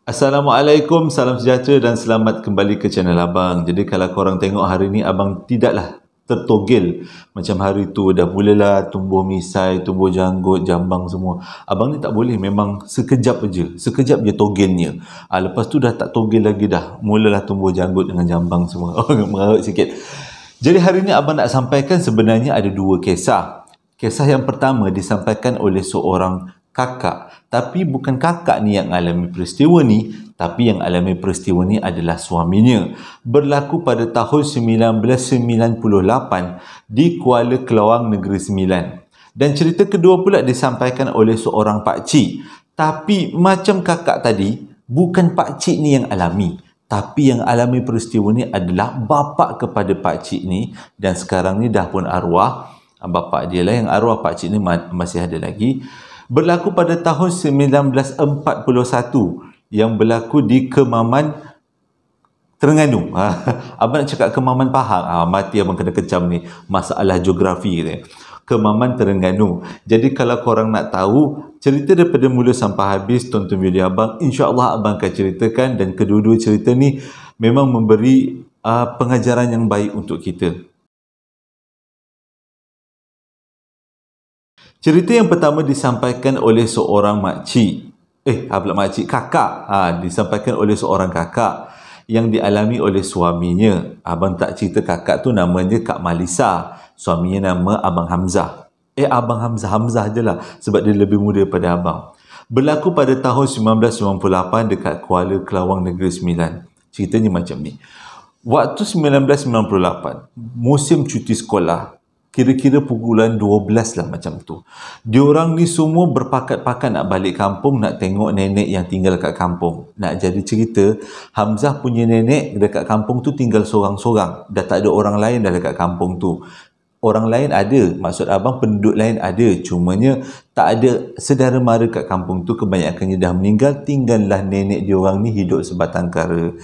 Assalamualaikum, salam sejahtera dan selamat kembali ke channel Abang. Jadi kalau korang tengok hari ni, Abang tidaklah tertogel macam hari tu. Dah mulalah tumbuh misai, tumbuh janggut, jambang semua. Abang ni tak boleh, memang sekejap je. Sekejap je togelnya. Lepas tu dah tak togel lagi dah. Mulalah tumbuh janggut dengan jambang semua. Mengarut sikit. Jadi hari ni Abang nak sampaikan sebenarnya ada dua kisah. Kisah yang pertama disampaikan oleh seorang kakak. Tapi bukan kakak ni yang alami peristiwa ni, tapi yang alami peristiwa ni adalah suaminya. Berlaku pada tahun 1998 di Kuala Kelawang, Negeri Sembilan. Dan cerita kedua pula disampaikan oleh seorang pakcik. Tapi macam kakak tadi, bukan pakcik ni yang alami. Tapi yang alami peristiwa ni adalah bapa kepada pakcik ni. Dan sekarang ni dah pun arwah. Bapa dia lah yang arwah, pakcik ni masih ada lagi. Berlaku pada tahun 1941 yang berlaku di Kemaman, Terengganu. Abang nak cakap Kemaman Pahang. Mati abang kena kecam ni. Masalah geografi ni. Kemaman, Terengganu. Jadi kalau korang nak tahu cerita daripada mula sampai habis, tonton video abang. InsyaAllah abang akan ceritakan, dan kedua-dua cerita ni memang memberi pengajaran yang baik untuk kita. Cerita yang pertama disampaikan oleh seorang makcik. Kakak. Disampaikan oleh seorang kakak yang dialami oleh suaminya. Abang tak cerita kakak tu namanya Kak Malisa. Suaminya nama Abang Hamzah. Abang Hamzah je lah, sebab dia lebih muda daripada abang. Berlaku pada tahun 1998 dekat Kuala Kelawang, Negeri Sembilan. Ceritanya macam ni. Waktu 1998, musim cuti sekolah, kira-kira pukulan 12 lah macam tu. Diorang ni semua berpakat-pakat nak balik kampung, nak tengok nenek yang tinggal kat kampung. Nak jadi cerita, Hamzah punya nenek dekat kampung tu tinggal sorang-sorang. Dah tak ada orang lain dah dekat kampung tu. Orang lain ada, maksud abang penduduk lain ada. Cumanya tak ada saudara mara kat kampung tu, kebanyakannya dah meninggal. Tinggallah nenek diorang ni hidup sebatang kara.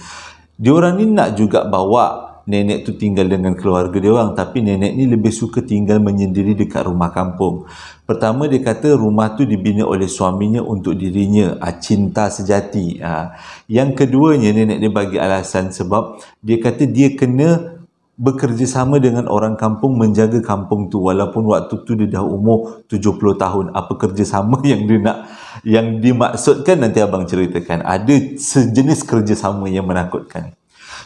Diorang ni nak juga bawa nenek tu tinggal dengan keluarga dia orang, tapi nenek ni lebih suka tinggal menyendiri dekat rumah kampung. Pertama dia kata rumah tu dibina oleh suaminya untuk dirinya, cinta sejati. Yang keduanya nenek dia bagi alasan sebab dia kata dia kena bekerjasama dengan orang kampung menjaga kampung tu, walaupun waktu tu dia dah umur 70 tahun. Apa kerjasama yang dia nak, yang dimaksudkan nanti abang ceritakan. Ada sejenis kerjasama yang menakutkan.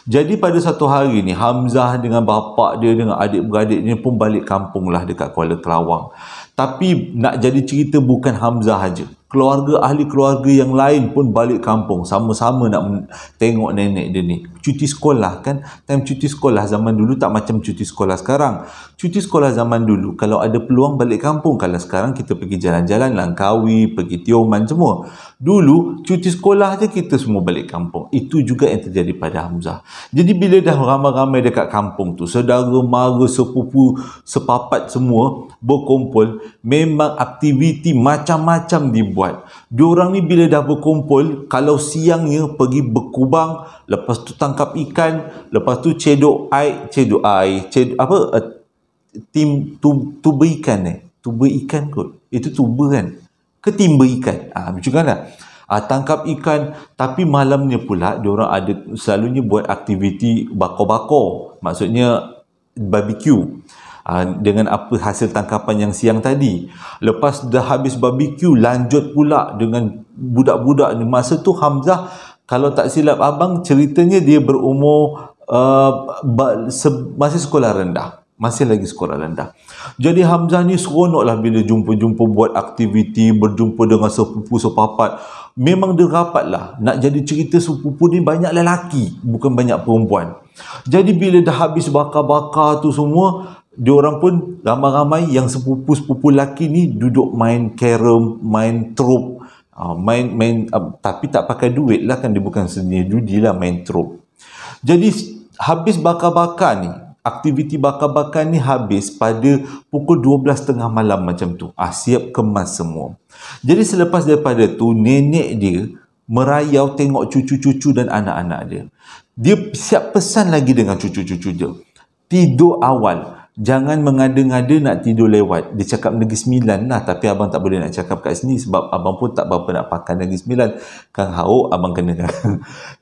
Jadi pada satu hari ni, Hamzah dengan bapa dia, dengan adik-beradik dia pun balik kampung lah dekat Kuala Kelawang. Tapi nak jadi cerita bukan Hamzah aja. Ahli keluarga yang lain pun balik kampung. Sama-sama nak tengok nenek dia ni. Cuti sekolah kan. Time cuti sekolah zaman dulu tak macam cuti sekolah sekarang. Cuti sekolah zaman dulu, kalau ada peluang balik kampung. Kalau sekarang kita pergi jalan-jalan, Langkawi, pergi Tioman semua. Dulu cuti sekolah je kita semua balik kampung. Itu juga yang terjadi pada Hamzah. Jadi bila dah ramai-ramai dekat kampung tu, saudara mara, sepupu, sepapat semua berkumpul, memang aktiviti macam-macam dibuat. Diorang ni bila dah berkumpul, kalau siangnya pergi berkubang, lepas tu tangkap ikan, lepas tu tuba ikan tuba ikan kot. Itu tuba kan? Ketimba ikan. Macam mana? Tangkap ikan, tapi malamnya pula diorang ada selalunya buat aktiviti bakar-bakar. Maksudnya barbecue. Dengan apa hasil tangkapan yang siang tadi. Lepas dah habis barbecue, lanjut pula dengan budak-budak ni. Masa tu Hamzah, kalau tak silap abang, ceritanya dia berumur masih sekolah rendah. Masih lagi sekolah rendah. Jadi Hamzah ni seronok lah bila jumpa-jumpa buat aktiviti, berjumpa dengan sepupu sepapat. Memang dia rapat lah. Nak jadi cerita, sepupu ni banyak lelaki, bukan banyak perempuan. Jadi bila dah habis bakar-bakar tu semua, diorang pun ramai-ramai yang sepupu-sepupu lelaki ni duduk main carom, main trup. Tapi tak pakai duit lah kan, dia bukan seni judi lah, main trup. Jadi habis bakar-bakar ni, aktiviti bakar-bakar ni habis pada pukul 12.30 malam macam tu. Siap kemas semua. Jadi selepas daripada tu, nenek dia merayau tengok cucu-cucu dan anak-anak dia. Dia siap pesan lagi dengan cucu-cucu dia. Tidur awal. Jangan mengada-ngada nak tidur lewat. Dia cakap Negeri Sembilan lah, tapi abang tak boleh nak cakap kat sini sebab abang pun tak berapa nak pakai Negeri Sembilan. Kang Hauk abang kena kan.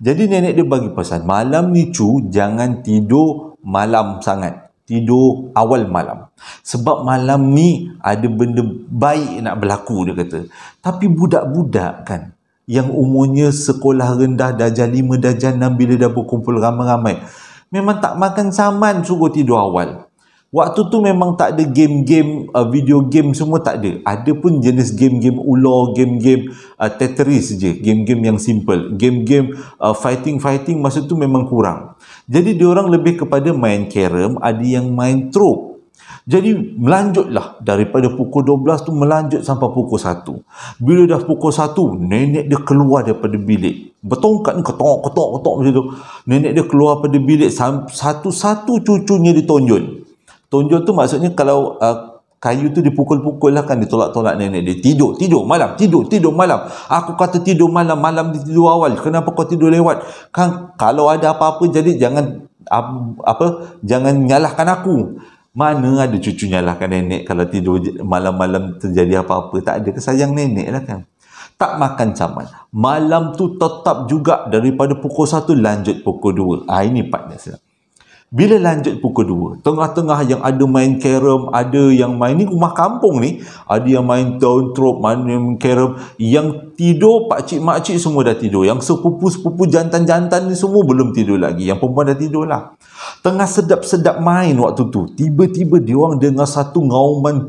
Jadi nenek dia bagi pesan, malam ni cu, jangan tidur malam sangat. Tidur awal malam. Sebab malam ni ada benda baik nak berlaku, dia kata. Tapi budak-budak kan, yang umurnya sekolah rendah, darjah 5, darjah 6, bila dah berkumpul ramai-ramai, memang tak makan saman suruh tidur awal. Waktu tu memang tak ada game-game, video game semua tak ada. Ada pun jenis game-game ular, game-game Tetris je, game-game yang simple. Game-game fighting-fighting masa tu memang kurang. Jadi diorang lebih kepada main carom, ada yang main trop. Jadi melanjutlah daripada pukul 12 tu melanjut sampai pukul 1. Bila dah pukul 1, nenek dia keluar daripada bilik. Bertongkat ni ketok macam tu. Nenek dia keluar daripada bilik, satu-satu cucunya ditonjol. Tonjol tu maksudnya kalau kayu tu dipukul-pukul lah kan, ditolak-tolak nenek dia. Tidur malam, tidur malam. Aku kata tidur malam, malam dia tidur awal. Kenapa kau tidur lewat? Kan kalau ada apa-apa jadi jangan jangan nyalahkan aku. Mana ada cucu nyalahkan nenek kalau tidur malam-malam terjadi apa-apa. Tak ada, kesayang nenek lah kan. Tak makan caman. Malam tu tetap juga daripada pukul 1 lanjut pukul 2. Ini partnya saya. Bila lanjut pukul 2, tengah-tengah yang ada main carom, ada yang main, ni rumah kampung ni, ada yang main daun trop, main carom, yang tidur pakcik-makcik semua dah tidur, yang sepupu-sepupu jantan-jantan ni semua belum tidur lagi, yang perempuan dah tidur lah. Tengah sedap-sedap main waktu tu, tiba-tiba diorang dengar satu ngauman,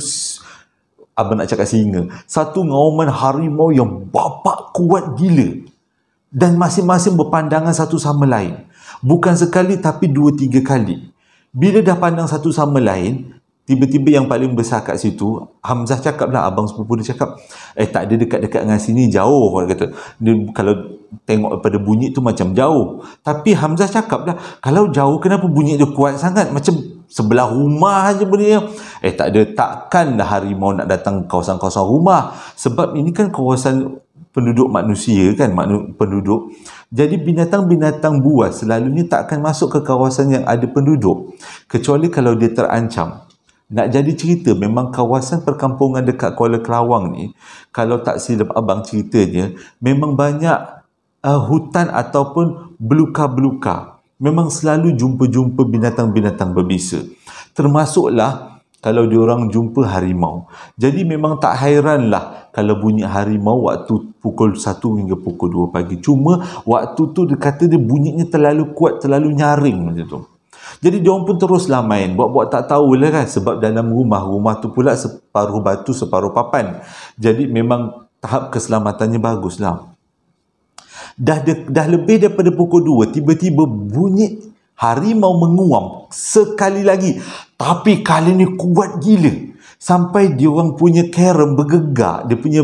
abang nak cakap singa, satu ngauman harimau yang bapak kuat gila, dan masing-masing berpandangan satu sama lain. Bukan sekali tapi 2-3 kali. Bila dah pandang satu sama lain, tiba-tiba yang paling besar kat situ, Hamzah cakap lah, abang sepupu dia cakap, tak ada dekat-dekat dengan sini, jauh. Dia kata, dia, kalau tengok daripada bunyi tu macam jauh. Tapi Hamzah cakap lah, kalau jauh kenapa bunyi dia kuat sangat? Macam sebelah rumah aja bunyinya. Tak ada, takkan dah harimau nak datang kawasan-kawasan rumah. Sebab ini kan kawasan penduduk manusia kan, penduduk. Jadi binatang-binatang buas selalunya tak akan masuk ke kawasan yang ada penduduk, kecuali kalau dia terancam. Nak jadi cerita, memang kawasan perkampungan dekat Kuala Kelawang ni, kalau tak silap abang ceritanya, memang banyak hutan ataupun beluka-beluka. Memang selalu jumpa-jumpa binatang-binatang berbisa. Termasuklah kalau diorang jumpa harimau. Jadi memang tak hairanlah kalau bunyi harimau waktu pukul 1 hingga pukul 2 pagi. Cuma waktu tu dia kata dia bunyinya terlalu kuat, terlalu nyaring macam tu. Jadi diorang pun teruslah main. Buat-buat tak tahulah kan. Sebab dalam rumah tu pula separuh batu, separuh papan. Jadi memang tahap keselamatannya baguslah. Dah lebih daripada pukul 2, tiba-tiba bunyi harimau menguam sekali lagi. Tapi kali ni kuat gila. Sampai dia orang punya carom bergegar. Dia punya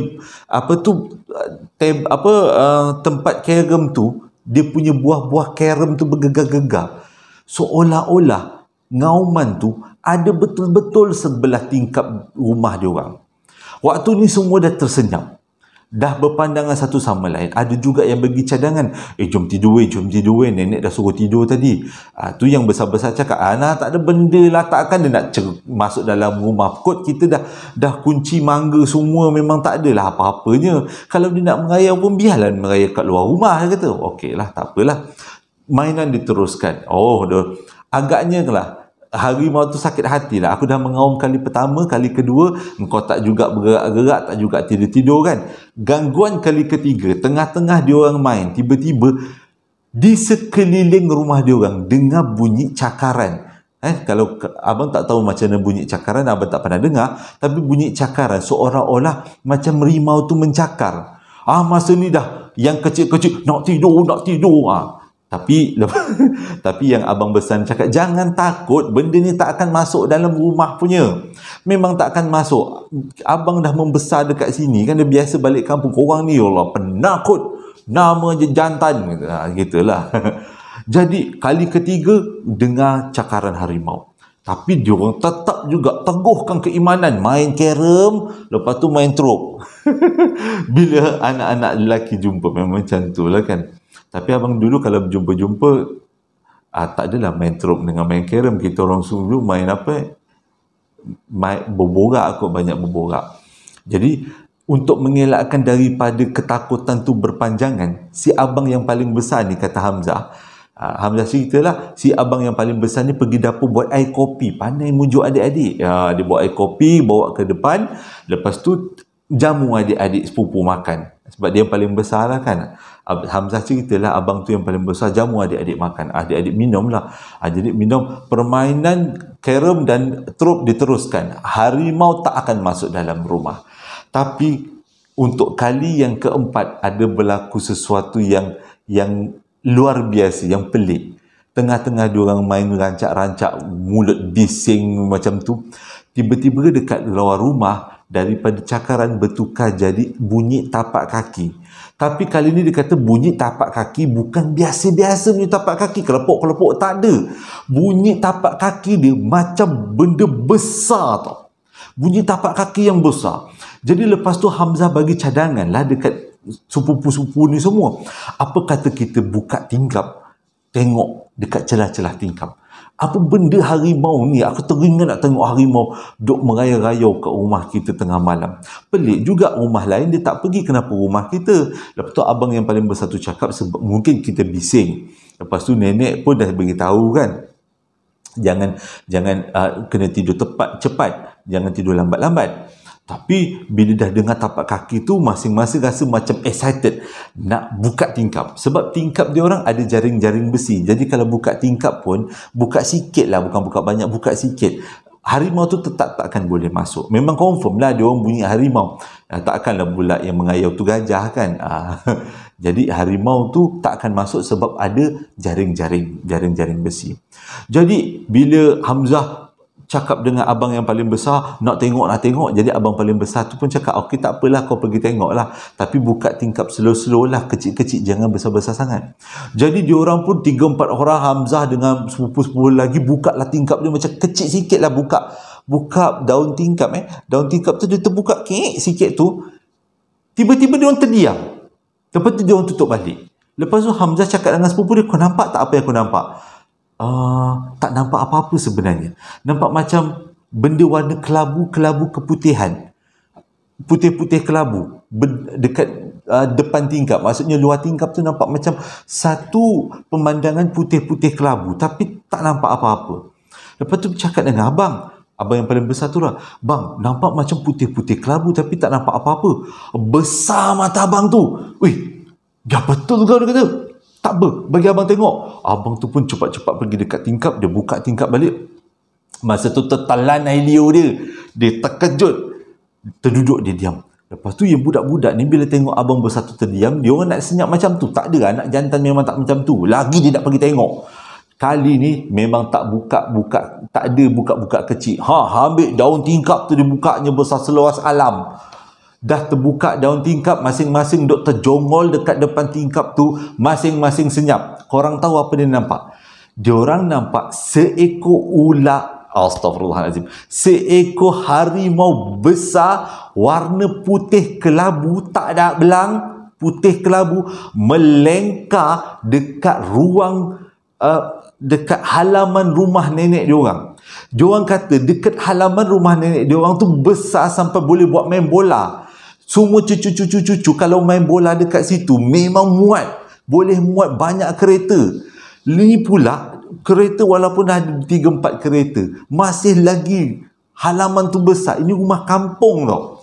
tempat carom tu, dia punya buah-buah carom tu bergegar-gegar. Seolah-olah ngauman tu ada betul-betul sebelah tingkap rumah dia orang. Waktu ni semua dah tersenyap. Dah berpandangan satu sama lain. Ada juga yang bagi cadangan. Jom tidur nenek dah suruh tidur tadi. Tu yang besar-besar cakap, tak ada benda lah, takkan dia nak masuk dalam rumah. Kot kita dah kunci mangga semua, memang tak adalah apa-apanya. Kalau dia nak merayau pun biarlah merayau kat luar rumah, dia kata. Okey lah, tak apalah. Mainan diteruskan. Agaknya lah harimau tu sakit hati lah. Aku dah mengaum kali pertama, kali kedua, engkau tak juga bergerak-gerak, tak juga tidur-tidur kan. Gangguan kali ketiga, tengah-tengah diorang main, tiba-tiba di sekeliling rumah diorang dengar bunyi cakaran. Kalau abang tak tahu macam mana bunyi cakaran, abang tak pernah dengar, tapi bunyi cakaran seolah-olah macam rimau tu mencakar. Masa ni dah yang kecil-kecil nak tidur. Tapi yang abang besar cakap, jangan takut, benda ni tak akan masuk dalam rumah punya. Memang tak akan masuk. Abang dah membesar dekat sini kan, dia biasa balik kampung. Korang ni Allah penakut, nama je jantan, gitulah. Jadi kali ketiga dengar cakaran harimau. Tapi dia orang tetap juga teguhkan keimanan, main carom, lepas tu main trop. Bila anak-anak lelaki jumpa memang macam tu lah kan. Tapi abang dulu kalau jumpa-jumpa, tak adalah main trop dengan main carom. Kita orang dulu main apa? berborak kot, banyak berborak. Jadi untuk mengelakkan daripada ketakutan tu berpanjangan, si abang yang paling besar ni, kata Hamzah, Hamzah ceritalah, si abang yang paling besar ni pergi dapur buat air kopi, pandai mujuk adik-adik. Dia buat air kopi, bawa ke depan, lepas tu jamu adik-adik sepupu makan, sebab dia yang paling besar lah kan. Hamzah ceritalah, abang tu yang paling besar, jamu adik-adik makan, adik-adik minum lah. Jadi minum, permainan carom dan trop diteruskan. Harimau tak akan masuk dalam rumah. Tapi untuk kali yang keempat ada berlaku sesuatu yang luar biasa, yang pelik. Tengah-tengah diorang main rancak-rancak, mulut bising macam tu, tiba-tiba dekat luar rumah, daripada cakaran bertukar jadi bunyi tapak kaki. Tapi kali ni dia kata bunyi tapak kaki bukan biasa-biasa bunyi tapak kaki, kelepok-kelepok, tak ada. Bunyi tapak kaki dia macam benda besar tau. Bunyi tapak kaki yang besar. Jadi lepas tu Hamzah bagi cadangan lah dekat sepupu-sepupu ni semua. Apa kata kita buka tingkap, tengok dekat celah-celah tingkap. Apa benda harimau ni? Aku teringat nak tengok harimau duk merayau-rayau kat rumah kita tengah malam. Pelik juga, rumah lain dia tak pergi, kenapa rumah kita? Lepas tu abang yang paling besar tu cakap, sebab mungkin kita bising. Lepas tu nenek pun dah beritahu kan, jangan kena tidur cepat, jangan tidur lambat-lambat. Tapi bila dah dengar tapak kaki tu, masing-masing rasa macam excited nak buka tingkap. Sebab tingkap dia orang ada jaring-jaring besi. Jadi kalau buka tingkap pun, buka sikit lah, bukan buka banyak, buka sikit. Harimau tu tetap tak akan boleh masuk. Memang confirm lah dia orang bunyi harimau. Takkanlah pula yang mengayau tu gajah kan. Jadi harimau tu tak akan masuk sebab ada jaring-jaring besi. Jadi bila Hamzah cakap dengan abang yang paling besar, nak tengok. Jadi abang paling besar tu pun cakap, okey tak apalah, kau pergi tengok lah. Tapi buka tingkap slow-slow lah, kecil-kecil, jangan besar-besar sangat. Jadi diorang pun 3-4 orang, Hamzah dengan sepupu-sepupu lagi, buka lah tingkap dia macam kecil sikit lah, buka daun tingkap. Daun tingkap tu dia terbuka sikit tu, tiba-tiba diorang terdiam. Lepas tu diorang tutup balik. Lepas tu Hamzah cakap dengan sepupu dia, kau nampak tak apa yang aku nampak? Tak nampak apa-apa sebenarnya. Nampak macam benda warna kelabu keputihan, putih-putih kelabu dekat depan tingkap. Maksudnya luar tingkap tu nampak macam satu pemandangan putih-putih kelabu, tapi tak nampak apa-apa. Lepas tu cakap dengan abang yang paling besar tu lah, bang, nampak macam putih-putih kelabu tapi tak nampak apa-apa. Besar mata abang tu. Wih, dah betul kau, dia kata. Tak apa, bagi abang tengok. Abang tu pun cepat-cepat pergi dekat tingkap, dia buka tingkap balik. Masa tu tertelan air liur dia terkejut, terduduk, dia diam. Lepas tu yang budak-budak ni bila tengok abang besar tu terdiam, dia orang nak senyap macam tu. Tak ada, anak jantan memang tak macam tu. Lagi dia nak pergi tengok. Kali ni memang tak buka-buka, tak ada buka-buka kecil. Ambil daun tingkap tu, dia bukanya besar seluas alam. Dah terbuka daun tingkap, masing-masing duk terjongol dekat depan tingkap tu, masing-masing senyap. Korang tahu apa dia nampak? Diorang nampak seekor ular, astagfirullahalazim, seekor harimau besar warna putih kelabu, tak ada belang, putih kelabu, melengkar dekat ruang dekat halaman rumah nenek diorang. Diorang kata dekat halaman rumah nenek diorang tu besar sampai boleh buat main bola. Semua cucu-cucu kalau main bola dekat situ memang muat. Boleh muat banyak kereta. Ini pula kereta, walaupun ada 3-4 kereta, masih lagi halaman tu besar. Ini rumah kampung tau.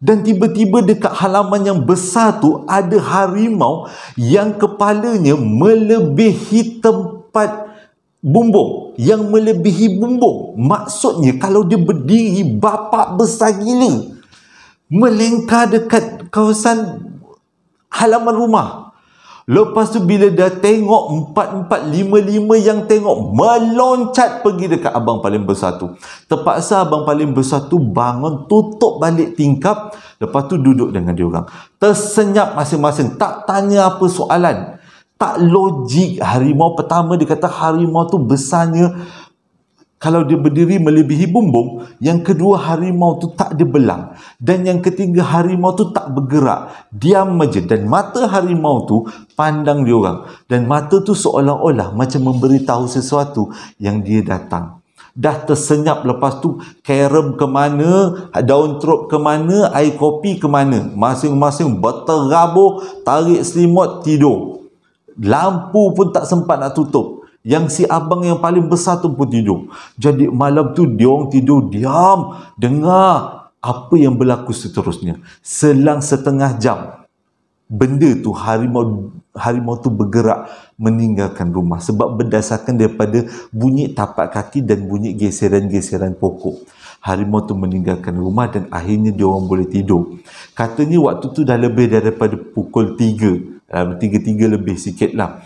Dan tiba-tiba dekat halaman yang besar tu ada harimau yang kepalanya melebihi tempat bumbung. Yang melebihi bumbung. Maksudnya kalau dia berdiri, bapak besar gila. Melengkar dekat kawasan halaman rumah. Lepas tu bila dah tengok 4-4, 5-5 yang tengok, meloncat pergi dekat abang paling besar tu. Terpaksa abang paling besar tu bangun, tutup balik tingkap, lepas tu duduk dengan diorang. Tersenyap masing-masing, tak tanya apa soalan. Tak logik. Harimau pertama dia kata harimau tu besarnya, kalau dia berdiri melebihi bumbung. Yang kedua, harimau tu tak ada belang. Dan yang ketiga, harimau tu tak bergerak. Diam aja. Dan mata harimau tu pandang diorang. Dan mata tu seolah-olah macam memberitahu sesuatu yang dia datang. dah tersenyap, lepas tu carom ke mana, daun terop ke mana, air kopi ke mana, masing-masing berterabur, tarik selimut, tidur. Lampu pun tak sempat nak tutup. Yang si abang yang paling besar tu pun tidur. Jadi malam tu diorang tidur diam, dengar apa yang berlaku seterusnya. Selang setengah jam, benda tu, harimau tu bergerak meninggalkan rumah, sebab berdasarkan daripada bunyi tapak kaki dan bunyi geseran-geseran pokok. Harimau tu meninggalkan rumah dan akhirnya dia orang boleh tidur. Katanya waktu tu dah lebih daripada pukul 3, 3 lebih sikit lah.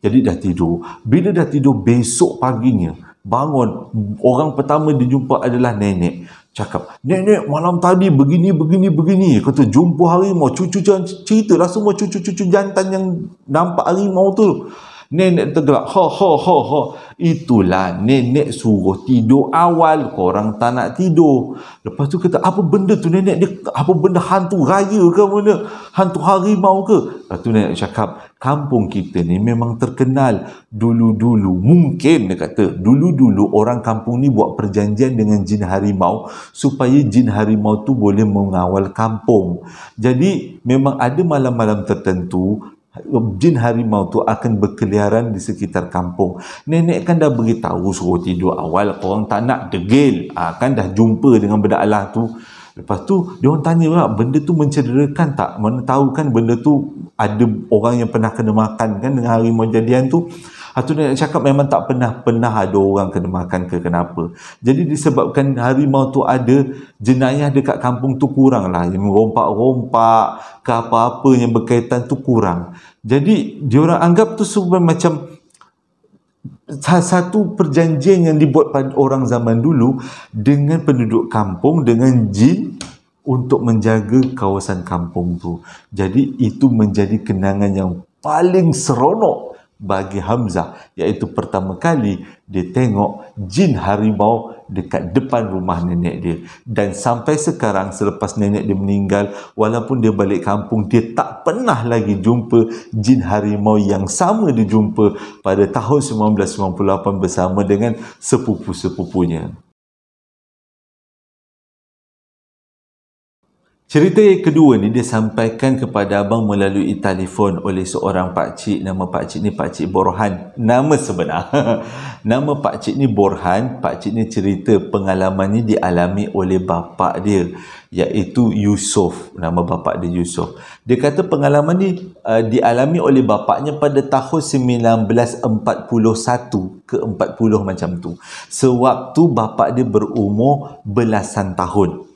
Jadi dah tidur. Bila dah tidur, besok paginya bangun, orang pertama dia jumpa adalah nenek. Cakap, nenek malam tadi begini. Kata jumpa harimau, cucu ceritalah semua cucu-cucu jantan yang nampak harimau tu. Nenek tergelak, ha. Itulah nenek suruh tidur awal, korang tak nak tidur. Lepas tu kata, apa benda tu nenek? Dia apa benda, hantu raya ke mana? Hantu harimau ke? Lepas tu nenek cakap, kampung kita ni memang terkenal dulu-dulu. Mungkin dia kata, dulu-dulu orang kampung ni buat perjanjian dengan jin harimau supaya jin harimau tu boleh mengawal kampung. Jadi memang ada malam-malam tertentu jin harimau tu akan berkeliaran di sekitar kampung. Nenek kan dah beritahu suruh tidur awal, orang tak nak degil. Kan dah jumpa dengan benda Allah tu. Lepas tu dia orang tanya lah, benda tu mencederakan tak? Mana tahu kan benda tu ada orang yang pernah kena makan kan dengan harimau jadian tu. Tu nenek cakap memang tak pernah ada orang kena makan ke kenapa. Jadi disebabkan harimau tu ada, jenayah dekat kampung tu kurang lah. Yang rompak-rompak ke apa-apa yang berkaitan tu kurang. Jadi diorang anggap tu sebagai macam satu perjanjian yang dibuat pada orang zaman dulu dengan penduduk kampung, dengan jin, untuk menjaga kawasan kampung tu. Jadi itu menjadi kenangan yang paling seronok bagi Hamzah, iaitu pertama kali dia tengok jin harimau dekat depan rumah nenek dia. Dan sampai sekarang, selepas nenek dia meninggal, walaupun dia balik kampung, dia tak pernah lagi jumpa jin harimau yang sama dia jumpa pada tahun 1998 bersama dengan sepupu-sepupunya. Cerita yang kedua ni dia sampaikan kepada abang melalui telefon oleh seorang pakcik. Nama pakcik ni Pakcik Borhan. Nama sebenar. Nama pakcik ni Borhan. Pakcik ni cerita pengalaman ni dialami oleh bapa dia, iaitu Yusof. Nama bapa dia Yusof. Dia kata pengalaman ni dialami oleh bapaknya pada tahun 1941 ke 40 macam tu. Sewaktu bapa dia berumur belasan tahun.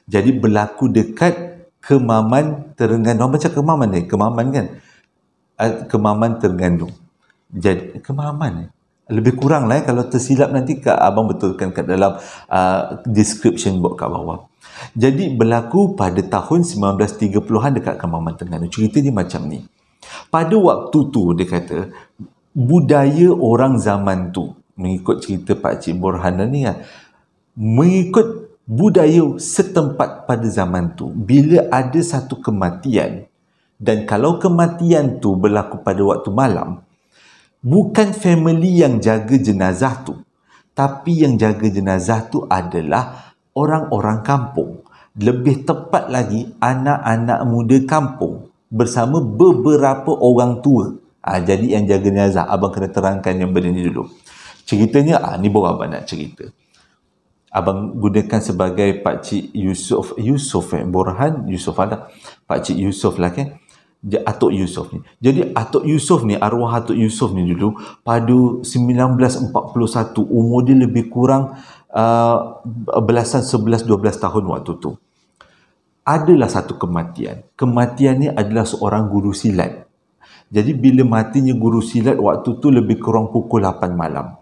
Jadi berlaku dekat Kemaman Terengganu. Macam Kemaman ni? Kemaman kan? Kemaman Terengganu. Jadi Kemaman lebih kurang lah kalau tersilap nanti abang betulkan kat dalam description box kat bawah. Jadi berlaku pada tahun 1930-an dekat Kemaman Terengganu. Cerita dia macam ni. Pada waktu tu dia kata budaya orang zaman tu, mengikut cerita Pakcik Borhan ni kan, mengikut budaya setempat pada zaman tu, bila ada satu kematian, dan kalau kematian tu berlaku pada waktu malam, bukan family yang jaga jenazah tu, tapi yang jaga jenazah tu adalah orang-orang kampung. Lebih tepat lagi, anak-anak muda kampung bersama beberapa orang tua. Jadi yang jaga jenazah, abang kena terangkan yang benda ni dulu. Ceritanya, ni baru abang nak cerita. Abang gunakan sebagai Pakcik Borhan Yusof ada. Pakcik Yusof lah kan. Atuk Yusof ni. Jadi Atuk Yusof ni, arwah Atuk Yusof ni dulu pada 1941, umur dia lebih kurang belasan 11-12 tahun waktu tu. Adalah satu kematian. Kematian ni adalah seorang guru silat. Jadi bila matinya guru silat waktu tu lebih kurang pukul 8 malam.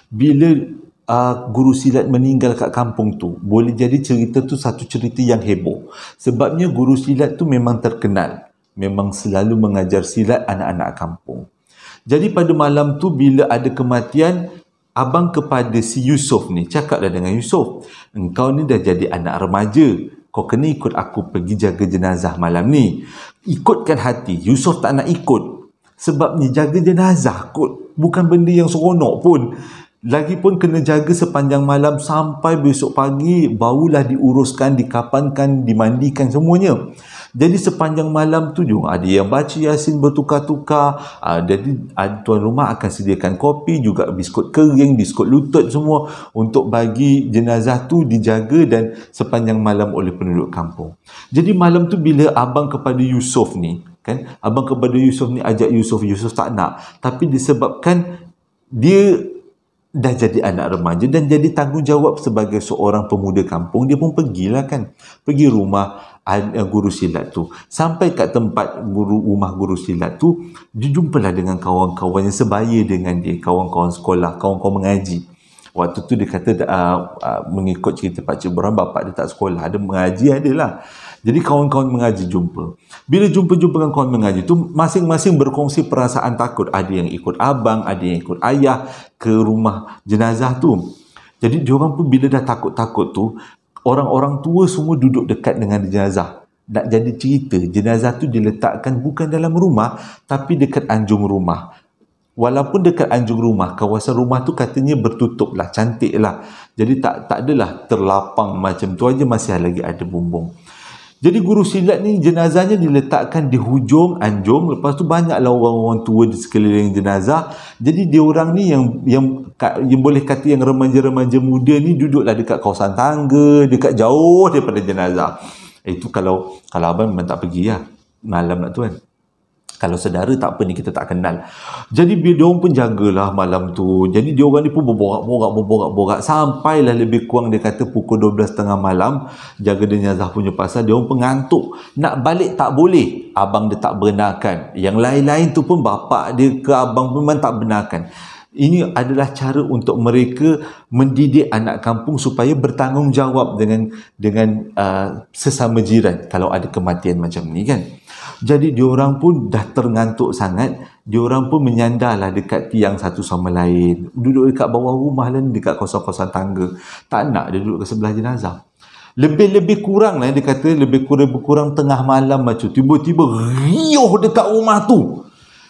Bila guru silat meninggal kat kampung tu, boleh jadi cerita tu satu cerita yang heboh. Sebabnya guru silat tu memang terkenal, memang selalu mengajar silat anak-anak kampung. Jadi pada malam tu bila ada kematian, abang kepada si Yusof ni, cakaplah dengan Yusof, engkau ni dah jadi anak remaja, kau kena ikut aku pergi jaga jenazah malam ni. Ikutkan hati. Yusof tak nak ikut, sebabnya jaga jenazah kot bukan benda yang seronok pun. Lagipun kena jaga sepanjang malam sampai besok pagi, barulah diuruskan, dikapankan, dimandikan semuanya. Jadi sepanjang malam tu juga ada yang baca Yasin bertukar-tukar. Jadi tuan rumah akan sediakan kopi, juga biskut kering, biskut lutut semua untuk bagi jenazah tu dijaga dan sepanjang malam oleh penduduk kampung. Jadi malam tu bila abang kepada Yusof ni, kan, abang kepada Yusof ni ajak Yusof tak nak. Tapi disebabkan dia dah jadi anak remaja dan jadi tanggungjawab sebagai seorang pemuda kampung, dia pun pergilah, kan, pergi rumah guru silat tu. Sampai kat tempat rumah guru silat tu, dia jumpalah dengan kawan-kawan yang sebaya dengan dia, kawan-kawan sekolah, kawan-kawan mengaji. Waktu tu dia kata mengikut cerita Pak Cik Ibrahim, bapak dia tak sekolah, ada mengaji adalah. Jadi kawan-kawan mengaji jumpa. Bila jumpa dengan kawan mengaji tu, masing-masing berkongsi perasaan takut. Ada yang ikut abang, ada yang ikut ayah ke rumah jenazah tu. Jadi diorang pun bila dah takut-takut tu, orang-orang tua semua duduk dekat dengan jenazah. Nak jadi cerita, jenazah tu diletakkan bukan dalam rumah, tapi dekat anjung rumah. Walaupun dekat anjung rumah, kawasan rumah tu katanya bertutup lah, cantik lah. Jadi tak adalah terlapang macam tu aja, masih lagi ada bumbung. Jadi guru silat ni jenazahnya diletakkan di hujung anjung. Lepas tu banyaklah orang-orang tua di sekeliling jenazah. Jadi diorang ni yang boleh kata yang remaja-remaja muda ni duduklah dekat kawasan tangga, dekat jauh daripada jenazah. Itu kalau abang memang tak pergi lah malam nak tu, kan. Kalau saudara tak apa ni, kita tak kenal. Jadi diorang pun jagalah malam tu. Jadi diorang ni pun berborak sampailah lebih kurang dia kata pukul 12.30 malam, jaga jenazah punya pasal. Diorang pun ngantuk. Nak balik tak boleh. Abang dia tak benarkan. Yang lain-lain tu pun bapak dia ke abang pun memang tak benarkan. Ini adalah cara untuk mereka mendidik anak kampung supaya bertanggungjawab dengan sesama jiran kalau ada kematian macam ni, kan. Jadi diorang pun dah terngantuk sangat, diorang pun menyandarlah dekat tiang satu sama lain. Duduk dekat bawah rumah lah, dekat kawasan-kawasan tangga. Tak nak dia duduk ke sebelah jenazah. Lebih kurang lah, dia kata lebih kurang tengah malam macam tiba-tiba riuh dekat rumah tu.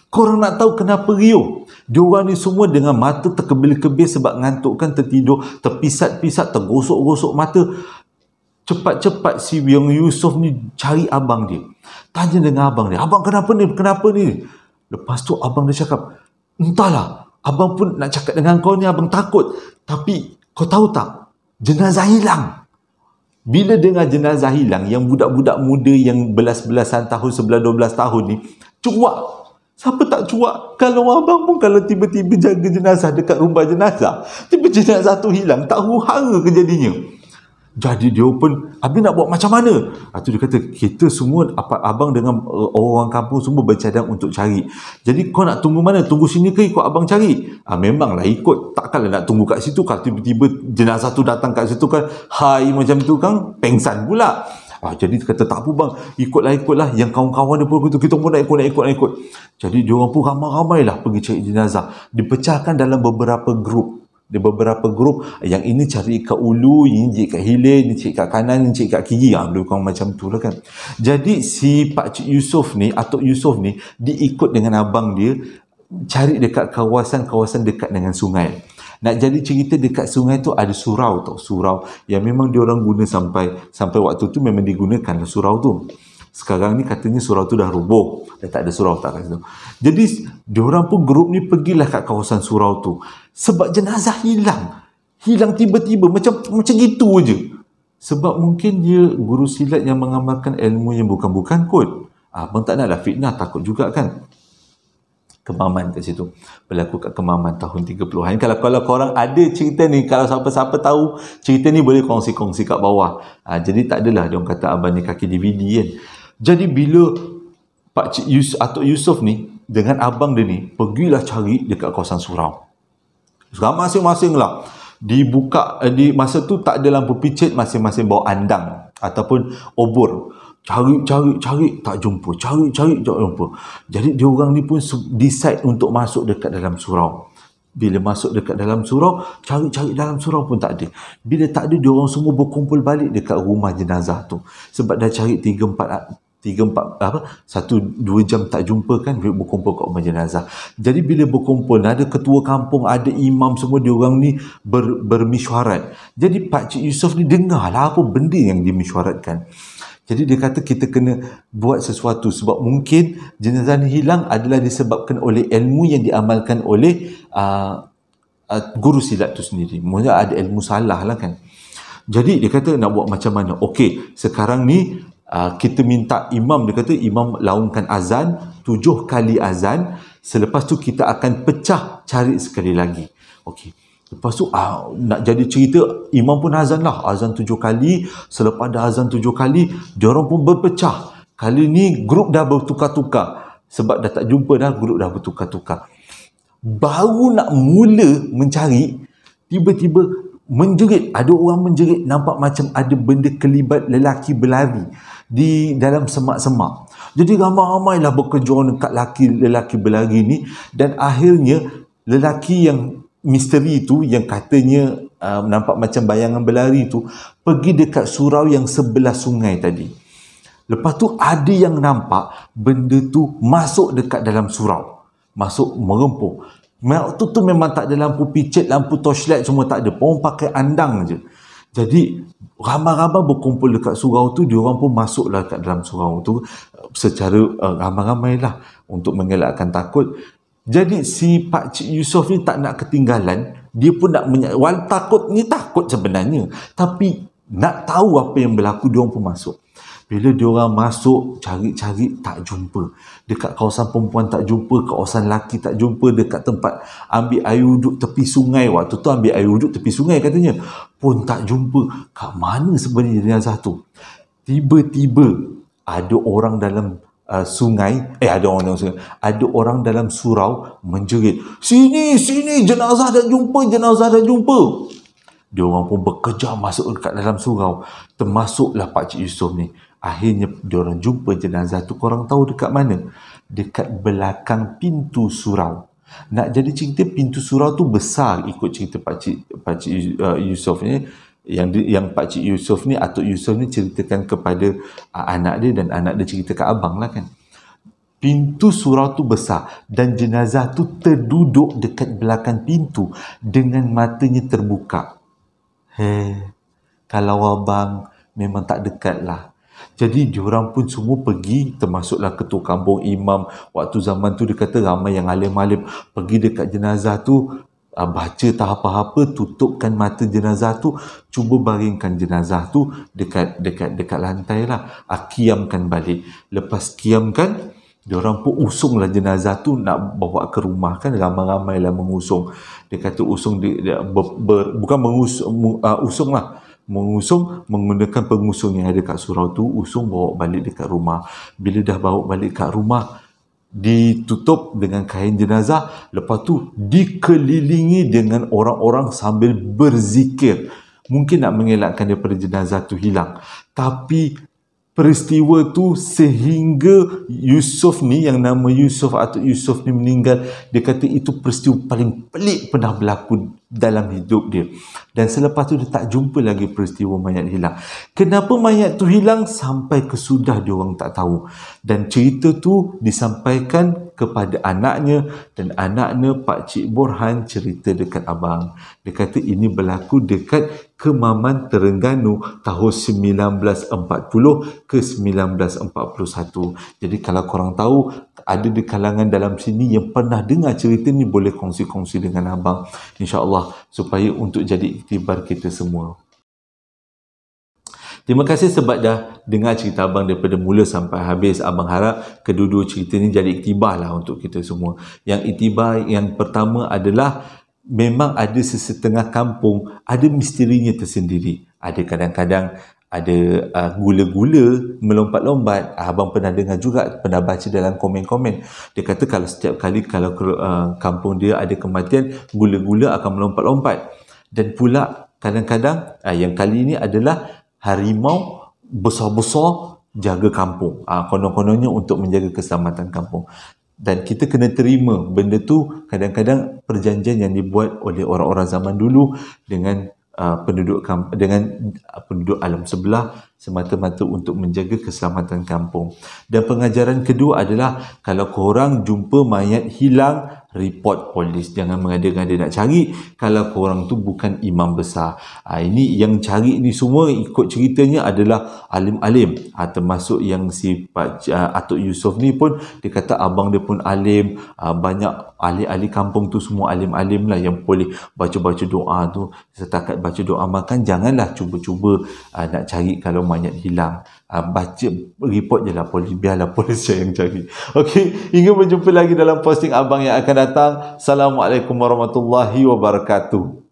Korang nak tahu kenapa riuh? Diorang ni semua dengan mata terkebil-kebil sebab ngantuk, kan, tertidur, terpisat-pisat, tergosok-gosok mata. Cepat-cepat si Yang Yusof ni cari abang dia. Tanya dengan abang dia, abang kenapa ni? Lepas tu abang dia cakap, entahlah, abang pun nak cakap dengan kau ni, abang takut. Tapi kau tahu tak, jenazah hilang. Bila dengar jenazah hilang, yang budak-budak muda yang belas-belasan tahun, 11-12 tahun ni, cuak. Siapa tak cuak? Kalau abang pun kalau tiba-tiba jaga jenazah dekat rumah jenazah, tiba jenazah tu hilang, tak huru-hara kejadiannya. Jadi dia pun, habis nak buat macam mana? Tu dia kata, kita semua, abang dengan orang kampung semua bercadang untuk cari. Jadi kau nak tunggu mana? Tunggu sini ke ikut abang cari? Memanglah ikut. Takkanlah nak tunggu kat situ. Kalau tiba-tiba jenazah tu datang kat situ, kan, hai macam tu, kan, pengsan pula. Jadi dia kata, tak apa bang, ikutlah. Yang kawan-kawan dia pun kata, kita pun nak ikut. Jadi dia orang pun ramai-ramailah pergi cari jenazah. Dipecahkan dalam beberapa grup. Di beberapa grup, yang ini cari kat ulu, ini cari kat hilir, ini cari kat kanan, ini cari kat kiri. Lebih kurang macam tu lah, kan. Jadi si Pak Cik Yusof ni, Atuk Yusof ni, diikut dengan abang dia cari dekat kawasan-kawasan dekat dengan sungai. Nak jadi cerita, dekat sungai tu ada surau tau, surau yang memang diorang guna sampai waktu tu memang digunakan surau tu. Sekarang ni katanya surau tu dah roboh, dah tak ada surau tak kat situ. Jadi diorang pun grup ni pergilah kat kawasan surau tu. Sebab jenazah hilang tiba-tiba macam gitu je. Sebab mungkin dia guru silat yang mengamalkan ilmu yang bukan-bukan kot. Abang tak naklah fitnah, takut juga, kan. Kemaman kat situ, berlaku kat Kemaman tahun 30-an. Kalau korang ada cerita ni, kalau siapa-siapa tahu cerita ni, boleh kongsi-kongsi kat bawah. Jadi tak adalah dia orang kata abang ni kaki DVD, kan. Jadi bila Pak Cik Atuk Yusof ni dengan abang dia ni pergilah cari dekat kawasan surau. Sekarang masing-masing lah dibuka, di masa tu tak ada lampu picit, masing-masing bawa andang ataupun obor. Cari tak jumpa, cari tak jumpa. Jadi diorang ni pun decide untuk masuk dekat dalam surau. Bila masuk dekat dalam surau, cari dalam surau pun tak ada. Bila tak ada, diorang semua berkumpul balik dekat rumah jenazah tu. Sebab dah cari 1-2 jam tak jumpa kan, berkumpul kat rumah jenazah. Jadi bila berkumpul, ada ketua kampung, ada imam, semua diorang ni bermesyuarat. Jadi Pak Cik Yusof ni dengarlah apa benda yang dimesyuaratkan. Jadi dia kata kita kena buat sesuatu sebab mungkin jenazah ni hilang adalah disebabkan oleh ilmu yang diamalkan oleh guru silat tu sendiri. Mula ada ilmu salah lah kan. Jadi dia kata nak buat macam mana? Okey, sekarang ni kita minta imam, dia kata imam laungkan azan, 7 kali azan, selepas tu kita akan pecah cari sekali lagi. Okey. Lepas tu nak jadi cerita, imam pun azan lah, azan 7 kali, selepas dah azan 7 kali, diorang pun berpecah. Kali ni grup dah bertukar-tukar. Sebab dah tak jumpa dah, grup dah bertukar-tukar. Baru nak mula mencari, tiba-tiba menjerit, ada orang menjerit, nampak macam ada benda kelibat lelaki berlari di dalam semak-semak. Jadi ramai-ramailah berkejuang dekat lelaki berlari ni, dan akhirnya lelaki yang misteri tu, yang katanya nampak macam bayangan berlari tu, pergi dekat surau yang sebelah sungai tadi. Lepas tu ada yang nampak benda tu masuk dekat dalam surau, masuk merempuh. Waktu tu memang tak ada lampu picit, lampu torchlight semua tak ada. Orang pakai andang je. Jadi ramai-ramai berkumpul dekat surau tu, diorang pun masuklah kat dalam surau tu secara ramai-ramai lah untuk mengelakkan takut. Jadi si Pak Cik Yusof ni tak nak ketinggalan. Dia pun nak takut ni, takut sebenarnya, tapi nak tahu apa yang berlaku. Diorang pun masuk. Bila diorang masuk, cari-cari tak jumpa. Dekat kawasan perempuan tak jumpa, kawasan lelaki tak jumpa, dekat tempat ambil air wuduk tepi sungai, waktu tu ambil air wuduk tepi sungai katanya, pun tak jumpa. Kat mana sebenarnya jenazah tu? Tiba-tiba ada orang dalam ada orang dalam surau menjerit, sini jenazah dah jumpa. Diorang pun bekerja masuk dekat dalam surau, termasuklah Pak Cik Yusof ni. Akhirnya diorang jumpa jenazah tu. Korang tahu dekat mana? Dekat belakang pintu surau. Nak jadi cerita, pintu surau tu besar ikut cerita Pak Cik Yusof ni. Yang Pak Cik Yusof ni, Atuk Yusof ni ceritakan kepada anak dia, dan anak dia cerita ke abang lah kan. Pintu surau tu besar, dan jenazah tu terduduk dekat belakang pintu dengan matanya terbuka. Kalau abang memang tak dekat lah. Jadi diorang pun semua pergi, termasuklah ketua kampung, imam. Waktu zaman tu dia kata ramai yang alim-alim pergi dekat jenazah tu, baca tak apa-apa, tutupkan mata jenazah tu, cuba baringkan jenazah tu dekat lantai lah, kiamkan balik. Lepas kiamkan, diorang pun usunglah jenazah tu nak bawa ke rumah kan, ramai-ramai lah mengusung. Dia kata usung bukan usung lah, mengusung menggunakan pengusung yang ada kat surau tu, usung bawa balik dekat rumah. Bila dah bawa balik kat rumah, ditutup dengan kain jenazah, lepas tu dikelilingi dengan orang-orang sambil berzikir, mungkin nak mengelakkan daripada jenazah tu hilang. Tapi peristiwa tu sehingga Yusof ni, yang nama Yusof atau Yusof ni meninggal, dia kata itu peristiwa paling pelik pernah berlaku dalam hidup dia. Dan selepas tu dia tak jumpa lagi peristiwa mayat hilang. Kenapa mayat tu hilang sampai kesudah dia orang tak tahu. Dan cerita tu disampaikan kepada anaknya, dan anaknya Pak Cik Borhan cerita dekat abang. Dia kata ini berlaku dekat Kemaman Terengganu tahun 1940 ke 1941. Jadi kalau korang tahu, ada di kalangan dalam sini yang pernah dengar cerita ni, boleh kongsi-kongsi dengan abang, insya-Allah, supaya untuk jadi iktibar kita semua. Terima kasih sebab dah dengar cerita abang daripada mula sampai habis. Abang harap kedua-dua cerita ni jadi iktibar lah untuk kita semua. Yang iktibar yang pertama adalah, memang ada sesetengah kampung ada misterinya tersendiri. Ada kadang-kadang ada gula-gula melompat-lompat. Abang pernah dengar juga, pernah baca dalam komen-komen. Dia kata kalau setiap kali kalau kampung dia ada kematian, gula-gula akan melompat-lompat. Dan pula kadang-kadang yang kali ini adalah harimau besar-besar jaga kampung. Konon-kononnya untuk menjaga keselamatan kampung. Dan kita kena terima benda tu, kadang-kadang perjanjian yang dibuat oleh orang-orang zaman dulu dengan penduduk alam sebelah, semata-mata untuk menjaga keselamatan kampung. Dan pengajaran kedua adalah kalau korang jumpa mayat hilang, report polis. Jangan mengada-ngada nak cari kalau korang tu bukan imam besar. Ini yang cari ni semua ikut ceritanya adalah alim-alim. Termasuk yang si Pak Atuk Yusof ni pun dia kata abang dia pun alim. Banyak ahli-ahli kampung tu semua alim-alim lah yang boleh baca-baca doa tu. Setakat baca doa makan, janganlah cuba-cuba nak cari kalau mayat hilang. Baca report je lah polis, biarlah polis yang cari. Okey, hingga berjumpa lagi dalam posting abang yang akan datang. Assalamualaikum warahmatullahi wabarakatuh.